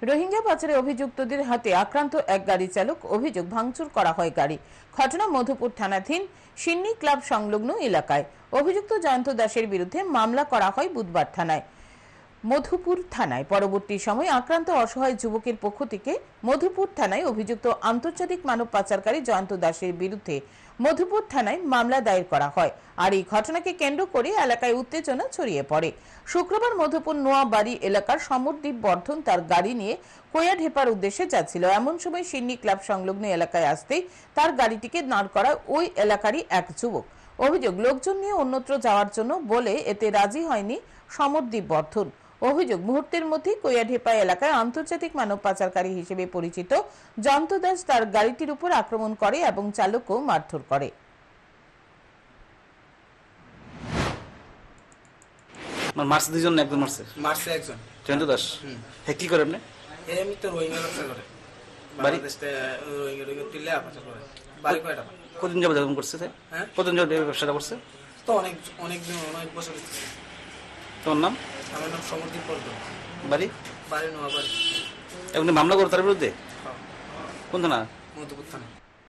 রোহিঙ্গা পাচারে অভিযুক্তদের হাতে আক্রান্ত এক গাড়ি চালক, অভিযোগ ভাঙচুর করা হয় গাড়ি। ঘটনা মধুপুর থানাধীন সিন্নি ক্লাব সংলগ্ন এলাকায়। অভিযুক্ত জয়ন্ত দাসের বিরুদ্ধে মামলা করা হয় বুধবার মধুপুর থানায়। পরবর্তী সময় আক্রান্ত অসহায় যুবকের পক্ষ থেকে মধুপুর থানায় অভিযুক্ত আন্তর্জাতিক মানব পাচারকারী জয়ন্ত দাসের বিরুদ্ধে মধুপুর থানায় মামলা দায়ের করা হয়। আর এই ঘটনাকে কেন্দ্র করে এলাকায় উত্তেজনা ছড়িয়ে পড়ে। শুক্রবার মধুপুর নোয়াবাড়ি এলাকার সমরদীপ বর্ধন তার গাড়ি নিয়ে কোয়াঢেপার উদ্দেশ্যে যাচ্ছিল। এমন সময় সিন্নি ক্লাব সংলগ্ন এলাকায় আসতেই তার গাড়িটিকে দাঁড় করায় ওই এলাকারই এক যুবক। অভিযোগ, লোকজন নিয়ে অন্যত্র যাওয়ার জন্য বলে এতে রাজি হয়নি সমরদীপ বর্ধন। অভিযোগ, মুহূর্তের মধ্যে কোয়াঢেপা এলাকায় আন্তর্জাতিক মানব পাচারকারী হিসেবে পরিচিত জয়ন্ত দাস তার গাড়িটির উপর আক্রমণ করে এবং চালকও মারধর করে। মারছে দুইজন, একজন মারছে একজন জয়ন্ত দাস। হ্যাঁ, কি করে আপনি? আমি তো রোহিঙ্গা ব্যবসা করে, বাংলাদেশে রোহিঙ্গা টিলে পাচার করে। বাড়ি কয়টা? কতদিন যাবত এরকম করছে? হ্যাঁ, কতদিন যাবত এই ব্যবসাটা করছে? তো অনেক দিন, অনেক বছর হচ্ছে। তোমার নাম? আমার নাম সমরদীপ বর্ধন। বাড়ি? বাড়ি নোয়াবাড়ি। এখন মামলা করো তার বিরুদ্ধে? কোন থানা? মধুপুর থানা।